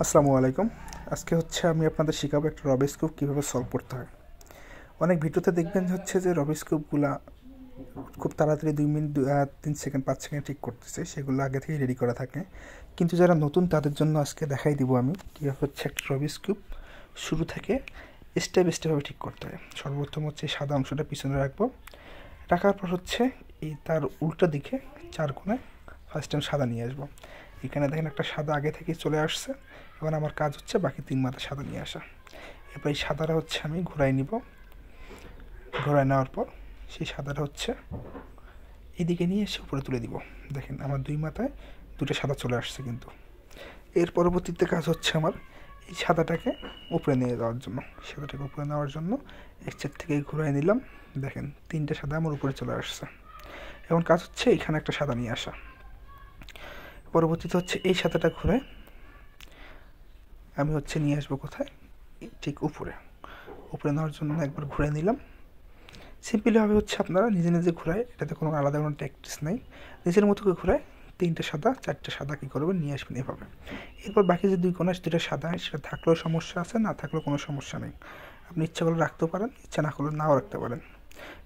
আসসালামু আলাইকুম। আজকে আমি আপনাদের শেখাবো একটা রবিক্স কিউব কীভাবে সলভ করতে হয়। অনেক ভিডিওতে দেখবেন যে রবিক্স কিউবগুলা খুব তাড়াতাড়ি 2 মিনিট 3 সেকেন্ড 5 সেকেন্ড ঠিক করতেছে, সেগুলো আগে থেকেই রেডি করা থাকে। কিন্তু যারা নতুন তাদের জন্য আজকে দেখাই দিব আমি কীভাবে একটা রবিক্স কিউব শুরু থেকে স্টেপ স্টেপভাবে ঠিক করতে হয়। সর্বপ্রথম সাদা অংশটা পিছনে রাখবো, রাখার পর এই তার উল্টো দিকে 4 কোণায় ফার্স্ট টাইম সাদা নিয়ে আসবো। এখানে দেখেন একটা সাদা আগে থেকেই চলে আসছে। এবার আমার কাজ বাকি 3 মাথা সাদা নিয়ে আসা। এরপর এই সাদাটা আমি ঘোরাই নিব। ঘোরাই নেওয়ার পর সেই সাদাটা এইদিকে নিয়ে এসে উপরে তুলে দিব। দেখেন আমার 2 মাথায় 2টা সাদা চলে আসছে। কিন্তু এর পরবর্তীতে কাজ আমার এই সাদাটাকে উপরে নিয়ে যাওয়ার জন্য। সাদাটাকে উপরে নেওয়ার জন্য এক সাইড থেকে ঘোরাই নিলাম। দেখেন 3টে সাদা আমার উপরে চলে আসছে। এখন কাজ এখানে একটা সাদা নিয়ে আসা। পরবর্তীতে এই সাদাটা ঘুরে আমি নিয়ে আসবো কোথায়, ঠিক উপরে। উপরে নেওয়ার জন্য একবার ঘুরে নিলাম। সিম্পলিভাবে আপনারা নিজে নিজে ঘুরায়, এটাতে কোনো আলাদা কোনো ট্যাকটিক্স নেই। নিজের মতো করে ঘুরায় 3টে সাদা 4টে সাদা কী করবেন নিয়ে আসবেন এভাবে। এরপর বাকি যে 2 কোণা 2টা সাদা, সেটা থাকলেও সমস্যা আছে, না থাকলেও কোনো সমস্যা নেই। আপনি ইচ্ছা করলে রাখতেও পারেন, ইচ্ছা না করলে নাও রাখতে পারেন।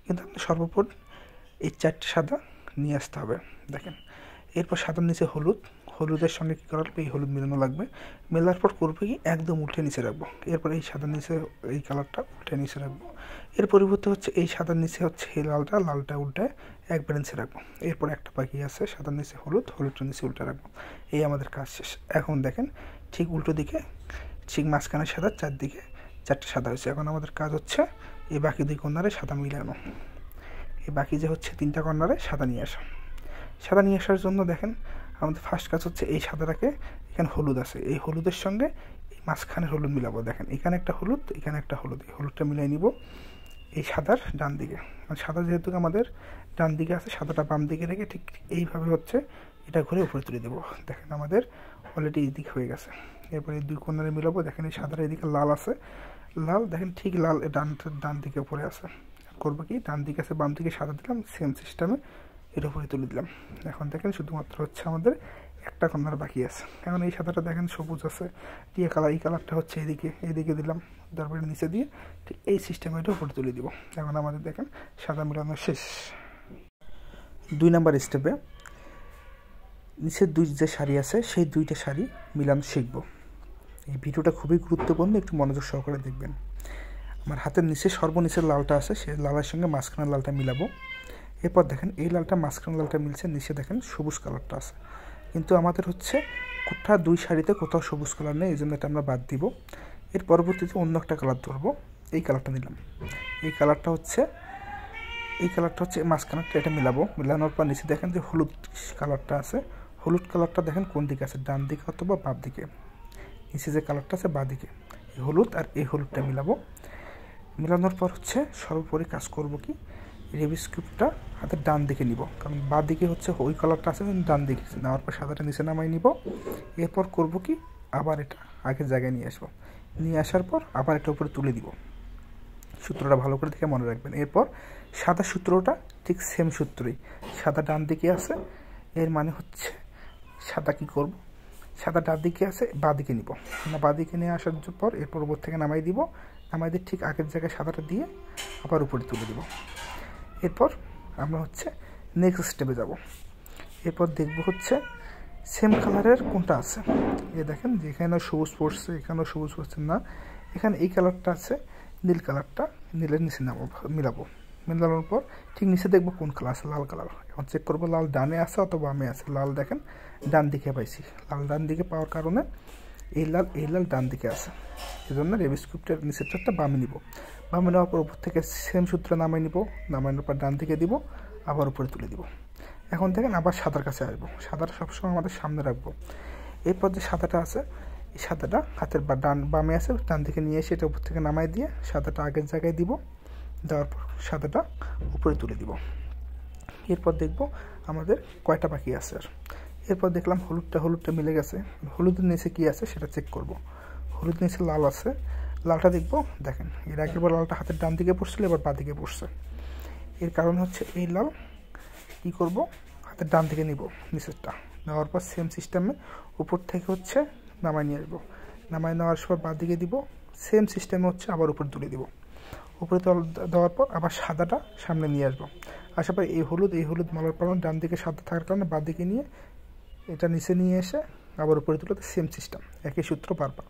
কিন্তু আপনি সর্বোপরি এই 4টে সাদা নিয়ে আসতে হবে। দেখেন এরপর সাদার নিচে হলুদ, হলুদের সঙ্গে কী করা লাগবে, এই হলুদ মেলানো লাগবে। মেলার পর করবে কি, একদম উল্টে নিচে রাখবো। এরপর এই সাদার নিচে এই কালারটা উল্টে নিচে রাখবো। এর পরিবর্তে এই সাদার নিচে এই লালটা উল্টে একবার নিচে রাখবো। এরপর একটা বাকি আছে, সাদার নিচে হলুদ, হলুদটা নিচে উল্টে রাখবো। এই আমাদের কাজ শেষ। এখন দেখেন ঠিক উল্টো দিকে, ঠিক মাঝখানে সাদা, চারদিকে 4টে সাদা হয়েছে। এখন আমাদের কাজ এই বাকি 2 কর্নারে সাদা মিলানো। এই বাকি যে 3টা কর্নারে সাদা নিয়ে আসা। সাদা নিয়ে আসার জন্য দেখেন আমাদের ফার্স্ট কাজ এই সাদাটাকে, এখানে হলুদ আছে, এই হলুদের সঙ্গে এই মাঝখানে হলুদ মিলাবো। দেখেন এখানে একটা হলুদ, এখানে একটা হলুদ, এই হলুদটা মিলাই নিব এই সাদার ডান দিকে। সাদা যেহেতু আমাদের ডান দিকে আছে, সাদাটা বাম দিকে রেখে ঠিক এইভাবে এটা ঘুরে উপরে তুলে দেবো। দেখেন আমাদের অলরেডি এই দিক হয়ে গেছে। এরপরে এই 2 কোণারে মিলাবো। দেখেন এই সাদার এদিকে লাল আছে, লাল দেখেন ঠিক লাল ডান দিকে উপরে আছে। করবো কি, ডান দিকে আছে বাম দিকে সাদা দিলাম, সেম সিস্টেমে এর উপরে তুলে দিলাম। এখন দেখেন শুধুমাত্র আমাদের একটা কর্নার বাকি আছে। এখন এই সাদাটা দেখেন সবুজ আছে, টিয়া কালার, এই কালারটা এইদিকে দিলাম, তারপরে নিচে দিয়ে ঠিক এই সিস্টেমে এটা উপরে তুলে দিব। এখন আমাদের দেখেন সাদা মেলানো শেষ। 2 নাম্বার স্টেপে নিচের 2 যে শাড়ি আছে, সেই 2টা শাড়ি মিলানো শিখব। এই ভিডিওটা খুবই গুরুত্বপূর্ণ, একটু মনোযোগ সহকারে দেখবেন। আমার হাতের নিচে সর্বনিচের লালটা আছে, সেই লালের সঙ্গে মাঝখানের লালটা মিলাবো। এরপর দেখেন এই লালটা মাঝখানে লালটা মিলছে, নিচে দেখেন সবুজ কালারটা আছে। কিন্তু আমাদের কোথাও 2 শাড়িতে কোথাও সবুজ কালার নেই, এই জন্য এটা আমরা বাদ দিব। এর পরবর্তীতে অন্য একটা কালার ধরবো। এই কালারটা নিলাম। এই কালারটা মাঝখানেরটা, এটা মিলাবো। মিলানোর পর নিচে দেখেন যে হলুদ কালারটা আছে, হলুদ কালারটা দেখেন কোন দিকে আছে, ডান দিকে অথবা বাম দিকে। নিচে যে কালারটা আছে বাঁ দিকে, এই হলুদ আর এই হলুদটা মিলাবো। মিলানোর পর সর্বোপরি কাজ করব কি, রুবিক্স কিউবটা হাতের ডান দিকে নিব, কারণ বাঁ দিকে ওই কালারটা আছে, ডান দিকে নেওয়ার পর সাদাটা নিচে নামাই নিব। এরপর করব কি, আবার এটা আগের জায়গায় নিয়ে আসবো। নিয়ে আসার পর আবার এটা উপরে তুলে দিব। সূত্রটা ভালো করে দেখে মনে রাখবেন। এরপর সাদা সূত্রটা ঠিক সেম সূত্রই, সাদা ডান দিকে আছে, এর মানে সাদা কি করব, সাদা ডান দিকে আছে, বাঁ দিকে নিব না, বাঁ দিকে নিয়ে আসার পর এরপর উপর থেকে নামাই দিব। নামাই দিয়ে ঠিক আগের জায়গায় সাদাটা দিয়ে আবার উপরে তুলে দিব। এরপর আমরা নেক্সট স্টেপে যাব। এরপর দেখব সেম কালারের কোনটা আছে। দেখেন যে এখানেও সবুজ পড়ছে, এখানেও সবুজ পড়ছে না, এখানে এই কালারটা আছে, নীল কালারটা, নীলের নিচে মিলাবো। মেলানোর পর ঠিক নিচে দেখবো কোন কালার আছে, লাল কালার। এখন চেক করবো লাল ডানে আছে অথবা বামে আছে। লাল দেখেন ডান দিকে পাইছি, লাল ডান দিকে পাওয়ার কারণে এই লাল ডান দিকে আছে, এই জন্য রুবিক্স কিউবটার নিচেরটা বামে নিব। বামে নেওয়ার পর উপর থেকে সেম সূত্র নামাই নিব, নামানোর পর ডান দিকে দিব, আবার উপরে তুলে দিব। এখন দেখেন আবার সাদার কাছে আসবো, সাদাটা সবসময় আমাদের সামনে রাখবো। এরপর যে সাদাটা আছে, এই সাদাটা হাতের বামে আছে, ডান দিকে নিয়ে এসে এটা উপর থেকে নামাই দিয়ে সাদাটা আগের জায়গায় দিব। দেওয়ার পর সাদাটা উপরে তুলে দিব। এরপর দেখব আমাদের কয়টা বাকি আছে। আর এরপর দেখলাম হলুদটা মিলে গেছে। হলুদের নিচে কি আছে সেটা চেক করব। হলুদের নিচে লাল আছে, লালটা দেখব। দেখেন এর আগেরবার লালটা হাতের ডান দিকে পড়ছিল, এবার বাঁ দিকে পড়ছে। এর কারণ এই লাল কি করব, হাতের ডান দিকে নিব নিচেরটা। নেওয়ার পর সেম সিস্টেমে উপর থেকে নামাই নিয়ে আসবো। নামায় নেওয়ার পর বাদ দিকে দিব, সেম সিস্টেমে হচ্ছে আবার উপরে তুলে দিব। উপরে দেওয়ার পর আবার সাদাটা সামনে নিয়ে আসবো, আসার পর এই হলুদ মালার পর ডান দিকে সাদা থাকার কারণে বাদ দিকে নিয়ে এটা নিচে নিয়ে এসে আবার উপরে তুলে, সেম সিস্টেম, একই সূত্র বারবার।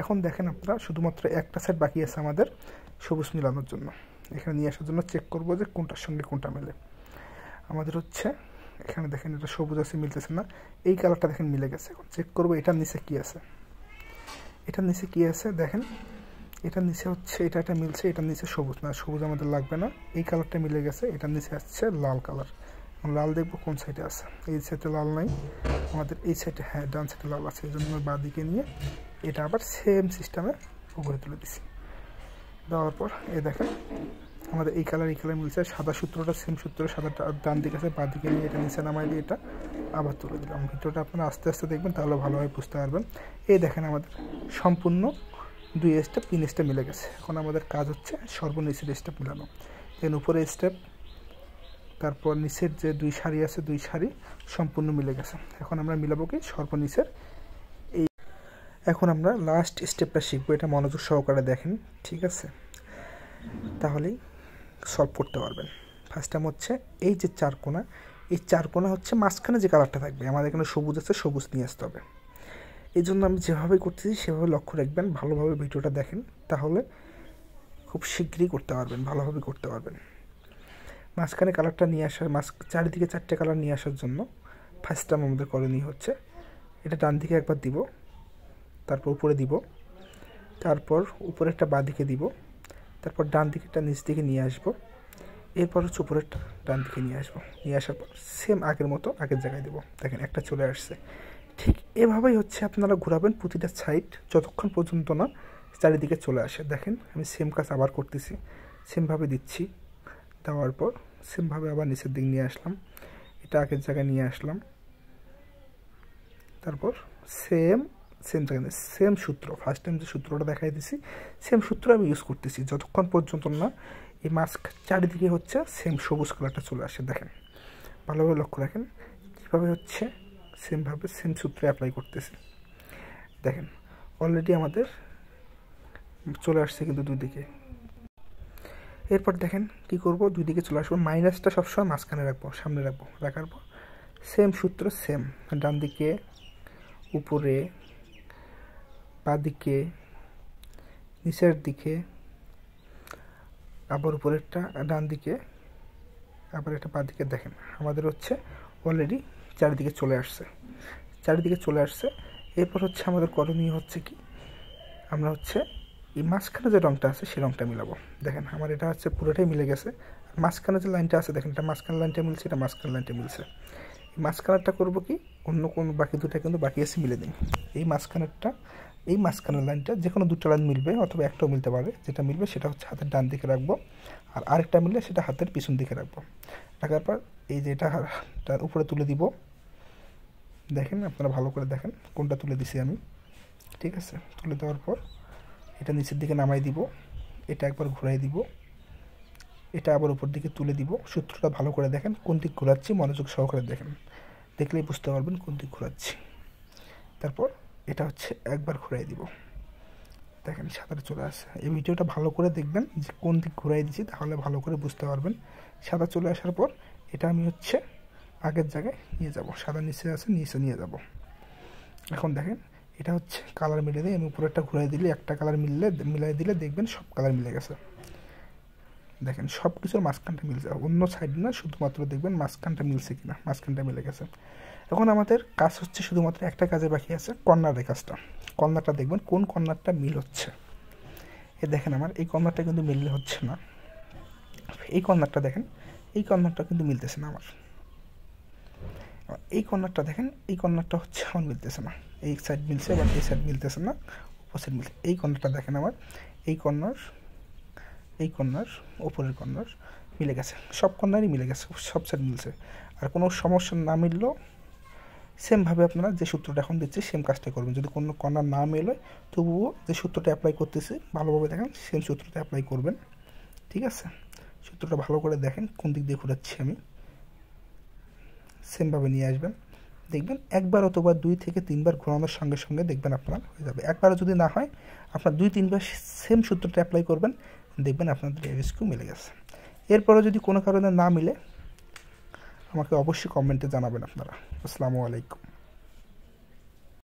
এখন দেখেন আপনারা শুধুমাত্র একটা সাইড বাকি আছে আমাদের সবুজ মিলানোর জন্য। এখানে নিয়ে আসার জন্য চেক করব যে কোনটার সঙ্গে কোনটা মেলে। আমাদের হচ্ছে এখানে দেখেন এটা সবুজ আছে, মিলতেছে না, এই কালারটা দেখেন মিলে গেছে। এখন চেক করবো এটার নিচে কী আছে, এটার নিচে কী আছে দেখেন, এটার নিচে হচ্ছে এটা মিলছে, এটার নিচে সবুজ না, সবুজ আমাদের লাগবে না, এই কালারটা মিলে গেছে, এটার নিচে আসছে লাল কালার। লাল দেখবো কোন সাইডে আছে, এই সাইডে লাল নাই আমাদের, এই সাইডে হ্যাঁ ডান সাইডে লাল আছে, এই জন্য বাঁ দিকে নিয়ে এটা আবার সেম সিস্টেমে উপরে তুলে দিছি। দেওয়ার পর দেখেন আমাদের এই কালার মিলছে, সাদা সূত্রটা সেম সূত্র, সাদাটা ডান দিকে আছে, বাঁ দিকে নিয়ে এটা নিচে নামাই দিয়ে এটা আবার তুলে দিলাম। ভিডিওটা আপনারা আস্তে আস্তে দেখবেন, তাহলে ভালোভাবে বুঝতে পারবেন। এই দেখেন আমাদের সম্পূর্ণ 2 স্টেপ 3 স্টেপ মিলে গেছে। এখন আমাদের কাজ হচ্ছে সর্বনিচের স্টেপ মিলানো। দেন উপরে স্টেপ, তারপর নিচের যে 2 সারি আছে 2 সারি সম্পূর্ণ মিলে গেছে। এখন আমরা মিলাবো কি সর্বনিচের এই। এখন আমরা লাস্ট স্টেপটা শিখবো, এটা মনোযোগ সহকারে দেখেন, ঠিক আছে? তাহলেই সলভ করতে পারবেন। ফার্স্ট টাইম হচ্ছে এই যে 4 কোণা, এই 4 কোণা হচ্ছে মাঝখানে যে কালারটা থাকবে, আমাদের এখানে সবুজ আছে, সবুজ নিয়ে আসতে হবে। এই জন্য আমি যেভাবে করতেছি সেভাবে লক্ষ্য রাখবেন, ভালোভাবে ভিডিওটা দেখেন, তাহলে খুব শীঘ্রই করতে পারবেন, ভালোভাবে করতে পারবেন। মাঝখানে কালারটা নিয়ে আসার, চারিদিকে 4টে কালার নিয়ে আসার জন্য ফার্স্ট টাইম আমাদের করণীয় হচ্ছে এটা ডান দিকে একবার দিব, তারপর উপরে দিব, তারপর উপরে একটা বাঁ দিকে দিব, তারপর ডান দিকেরটা নিচ দিকে নিয়ে আসবো, এরপর হচ্ছে উপরেরটা ডান দিকে নিয়ে আসবো, নিয়ে আসার পর সেম আগের মতো আগের জায়গায় দেবো। দেখেন একটা চলে আসছে। ঠিক এভাবেই হচ্ছে আপনারা ঘোরাবেন প্রতিটা সাইড, যতক্ষণ পর্যন্ত না চারিদিকে চলে আসে। দেখেন আমি সেম কাজ আবার করতেছি, সেমভাবে দিচ্ছি, দেওয়ার পর সেমভাবে আবার নিচের দিকে নিয়ে আসলাম, এটা আগের জায়গায় নিয়ে আসলাম, তারপর সেম জায়গায় সেম সূত্র, ফার্স্ট টাইম যে সূত্রটা দেখাই দিছি সেম সূত্র আমি ইউজ করতেছি, যতক্ষণ পর্যন্ত না এই মাস্ক চারিদিকে হচ্ছে সেম সবুজ কালারটা চলে আসে। দেখেন ভালোভাবে লক্ষ্য রাখেন কীভাবে হচ্ছে সেমভাবে সেম সূত্রে অ্যাপ্লাই করতেছি। দেখেন অলরেডি আমাদের চলে আসছে কিন্তু 2 দিকে। এরপর দেখেন কি করব, 2 দিকে চলে আসবো, মাইনাসটা সবসময় মাঝখানে রাখবো, সামনে রাখবো, রাখার পর সেম সূত্র, সেম ডান দিকে, উপরে, বাঁ দিকে, নিচের দিকে, আবার উপরেরটা ডান দিকে, আবার এটা বাঁ দিকে। দেখেন আমাদের হচ্ছে অলরেডি চারিদিকে চলে আসছে, এরপর হচ্ছে আমাদের করণীয় হচ্ছে কি, আমরা হচ্ছে এই মাঝখানে যে রঙটা আছে সেই রঙটা মিলাবো। দেখেন আমার এটা হচ্ছে পুরোটাই মিলে গেছে, মাঝখানে যে লাইনটা আছে দেখেন এটা মাঝখানে লাইনটা মিলছে, এটা মাঝখানে লাইনটা মিলছে। এই মাঝখানেরটা করবো কি, অন্য কোন বাকি দুটা কিন্তু বাকি আছে মিলে দিন। এই মাঝখানের লাইনটা যে কোনো 2টা লাইন মিলবে, অথবা একটাও মিলতে পারে, যেটা মিলবে সেটা হচ্ছে হাতের ডান দিকে রাখবো, আর আরেকটা মিললে সেটা হাতের পিছন দিকে রাখবো। রাখার পর এই যে এটা উপরে তুলে দিব। দেখেন আপনারা ভালো করে দেখেন কোনটা তুলে দিছি আমি, ঠিক আছে? তুলে দেওয়ার পর এটা নিচের দিকে নামাই দিব, এটা একবার ঘুরাই দিব, এটা আবার উপর দিকে তুলে দিব। সূত্রটা ভালো করে দেখেন, কোন দিক ঘোরাচ্ছি মনোযোগ সহকারে দেখেন, দেখলেই বুঝতে পারবেন কোন দিক ঘোরাচ্ছি। তারপর এটা হচ্ছে একবার ঘুরাই দিব, দেখেন সাদাটা চলে আসে। এই ভিডিওটা ভালো করে দেখবেন যে কোন দিক ঘুরাই দিচ্ছি, তাহলে ভালো করে বুঝতে পারবেন। সাদা চলে আসার পর এটা আমি হচ্ছে আগের জায়গায় নিয়ে যাব, সাদা নিচে আছে নিচে নিয়ে যাব। এখন দেখেন এটা হচ্ছে কালার মিলে দিয়ে আমি উপরে একটা ঘুরাই দিলে একটা কালার মিলাই দিলে দেখবেন সব কালার মিলে গেছে। দেখেন সব কিছুর মাঝখানটা মিলছে, অন্য সাইড না, শুধুমাত্র দেখবেন মাঝখানটা মিলছে কিনা, মাঝখানটা মিলে গেছে। এখন আমাদের কাজ হচ্ছে শুধুমাত্র একটা কাজে বাকি আছে, কর্নারের কাজটা। কর্নারটা দেখবেন কোন কর্নারটা মিল হচ্ছে। দেখেন আমার এই কর্নারটা কিন্তু মিললে হচ্ছে না, এই কর্নারটা দেখেন, এই কর্নারটা কিন্তু মিলতেছে না আমার। এই কর্নারটা দেখেন, এই কর্নারটা হচ্ছে আমার মিলতেছে না, এই সাইড মিলছে বাট এই সাইড মিলতেছে না, অপোজিট মিলছে। এই কর্নারটা দেখেন আমার, এই কর্নার ওপরের কর্নার মিলে গেছে, সব কর্নারই মিলে গেছে, সব সাইড মিলছে। আর কোনো সমস্যা না মিললেও সেমভাবে আপনারা যে সূত্রটা এখন দিচ্ছি সেম কাজটা করবেন। যদি কোনো কর্নার না মেলে তবুও যে সূত্রটা অ্যাপ্লাই করতেছি ভালোভাবে দেখেন, সেম সূত্রটা অ্যাপ্লাই করবেন, ঠিক আছে? সূত্রটা ভালো করে দেখেন কোন দিক দিয়ে ঘুরাচ্ছি আমি, সেমভাবে নিয়ে আসবেন, দেখবেন একবার অথবা 2 থেকে 3 বার ঘোরানোর সঙ্গে সঙ্গে দেখবেন আপনার হয়ে যাবে। একবারও যদি না হয় আপনার 2-3 বার সেম সূত্রটা অ্যাপ্লাই করবেন, দেখবেন আপনাদের এবিএসকিউ মিলে গেছে। এরপরও যদি কোনো কারণে না মিলে আমাকে অবশ্যই কমেন্টে জানাবেন আপনারা। আসসালামু আলাইকুম।